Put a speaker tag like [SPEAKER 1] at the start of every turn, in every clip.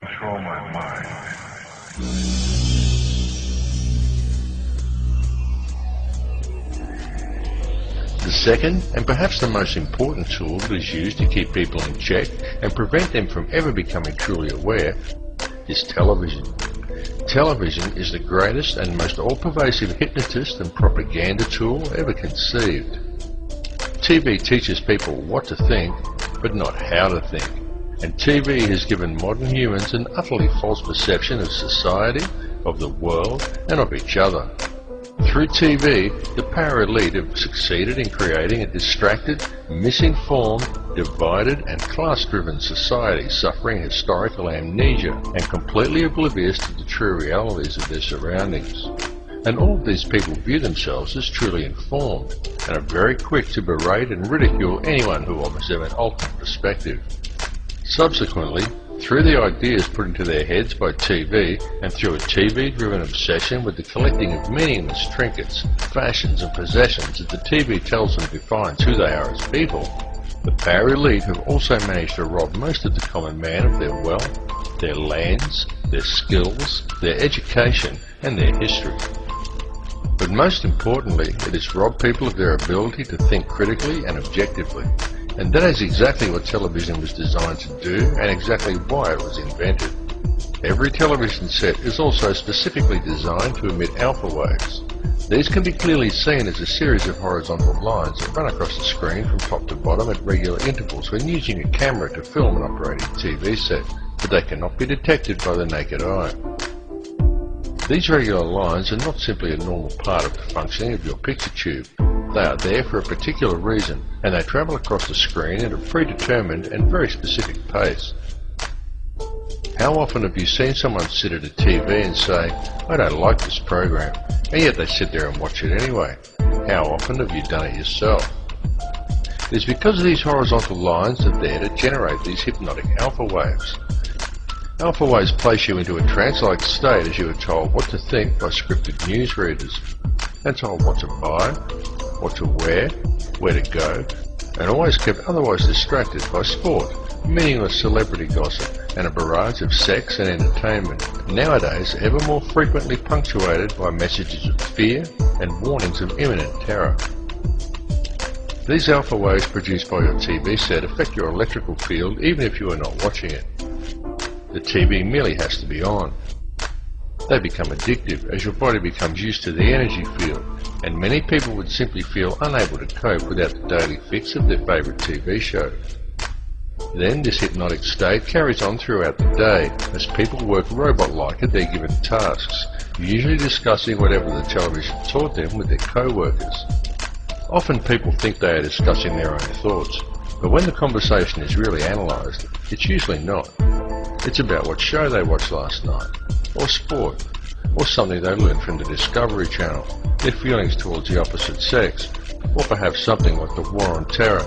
[SPEAKER 1] Control my mind.
[SPEAKER 2] The second, and perhaps the most important tool that is used to keep people in check and prevent them from ever becoming truly aware, is television. Television is the greatest and most all-pervasive hypnotist and propaganda tool ever conceived. TV teaches people what to think, but not how to think. And TV has given modern humans an utterly false perception of society, of the world, and of each other. Through TV, the power elite have succeeded in creating a distracted, misinformed, divided and class-driven society suffering historical amnesia and completely oblivious to the true realities of their surroundings. And all of these people view themselves as truly informed and are very quick to berate and ridicule anyone who offers them an alternate perspective. Subsequently, through the ideas put into their heads by TV and through a TV-driven obsession with the collecting of meaningless trinkets, fashions and possessions that the TV tells them defines who they are as people, the power elite have also managed to rob most of the common man of their wealth, their lands, their skills, their education and their history. But most importantly, it has robbed people of their ability to think critically and objectively. And that is exactly what television was designed to do and exactly why it was invented. Every television set is also specifically designed to emit alpha waves. These can be clearly seen as a series of horizontal lines that run across the screen from top to bottom at regular intervals when using a camera to film an operating TV set, but they cannot be detected by the naked eye. These regular lines are not simply a normal part of the functioning of your picture tube. They are there for a particular reason, and they travel across the screen at a predetermined and very specific pace. How often have you seen someone sit at a TV and say, "I don't like this program," and yet they sit there and watch it anyway? How often have you done it yourself? It is because these horizontal lines are there to generate these hypnotic alpha waves. Alpha waves place you into a trance-like state as you are told what to think by scripted newsreaders, and told what to buy, what to wear, where to go, and always kept otherwise distracted by sport, meaningless celebrity gossip, and a barrage of sex and entertainment, nowadays ever more frequently punctuated by messages of fear and warnings of imminent terror. These alpha waves produced by your TV set affect your electrical field even if you are not watching it. The TV merely has to be on. They become addictive as your body becomes used to the energy field, and many people would simply feel unable to cope without the daily fix of their favourite TV show. Then this hypnotic state carries on throughout the day as people work robot-like at their given tasks, usually discussing whatever the television taught them with their co-workers. Often people think they are discussing their own thoughts, but when the conversation is really analysed, it's usually not. It's about what show they watched last night, or sport, or something they learned from the Discovery Channel, their feelings towards the opposite sex, or perhaps something like the war on terror.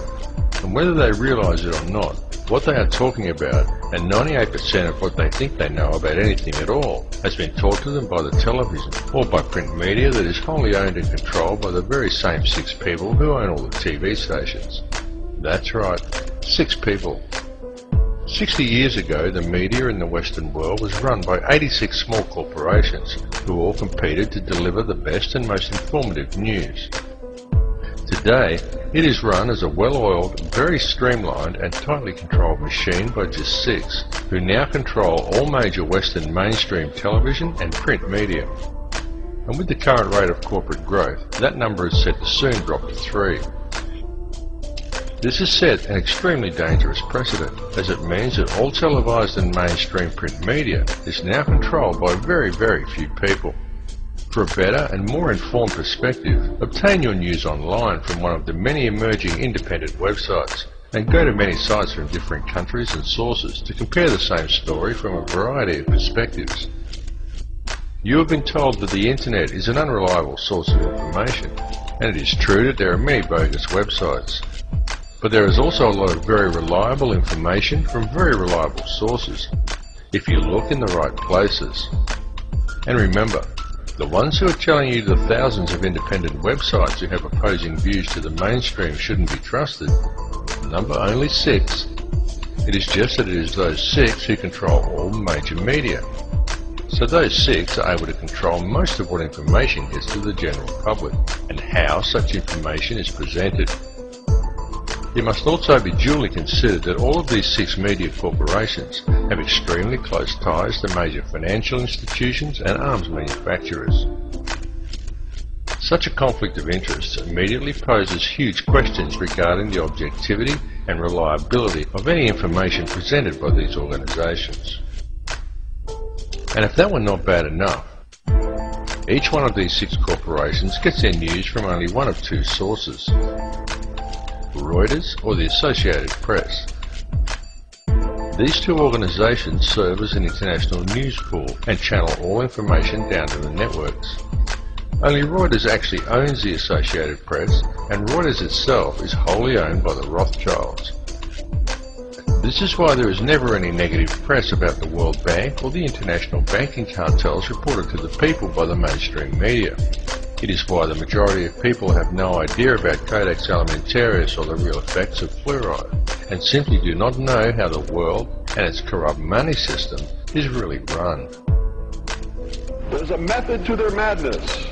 [SPEAKER 2] And whether they realise it or not, what they are talking about, and 98% of what they think they know about anything at all, has been taught to them by the television, or by print media that is wholly owned and controlled by the very same 6 people who own all the TV stations. That's right, 6 people. 60 years ago, the media in the Western world was run by 86 small corporations who all competed to deliver the best and most informative news. Today, it is run as a well-oiled, very streamlined and tightly controlled machine by just 6, who now control all major Western mainstream television and print media. And with the current rate of corporate growth, that number is set to soon drop to 3. This has set an extremely dangerous precedent, as it means that all televised and mainstream print media is now controlled by very, very few people. For a better and more informed perspective, obtain your news online from one of the many emerging independent websites, and go to many sites from different countries and sources to compare the same story from a variety of perspectives. You have been told that the internet is an unreliable source of information, and it is true that there are many bogus websites. But there is also a lot of very reliable information from very reliable sources, if you look in the right places. And remember, the ones who are telling you the thousands of independent websites who have opposing views to the mainstream shouldn't be trusted, number only 6, It is just that it is those 6 who control all major media. So those 6 are able to control most of what information gets to the general public and how such information is presented. It must also be duly considered that all of these 6 media corporations have extremely close ties to major financial institutions and arms manufacturers. Such a conflict of interests immediately poses huge questions regarding the objectivity and reliability of any information presented by these organisations. And if that were not bad enough, each one of these 6 corporations gets their news from only one of 2 sources: Reuters or the Associated Press. These 2 organisations serve as an international news pool and channel all information down to the networks. Only Reuters actually owns the Associated Press, and Reuters itself is wholly owned by the Rothschilds. This is why there is never any negative press about the World Bank or the international banking cartels reported to the people by the mainstream media. It is why the majority of people have no idea about Codex Alimentarius or the real effects of fluoride, and simply do not know how the world and its corrupt money system is really run.
[SPEAKER 1] There's a method to their madness.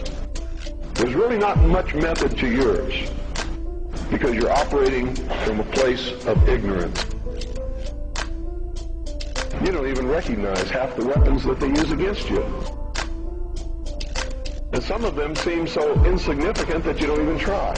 [SPEAKER 1] There's really not much method to yours, because you're operating from a place of ignorance. You don't even recognize half the weapons that they use against you. And some of them seem so insignificant that you don't even try.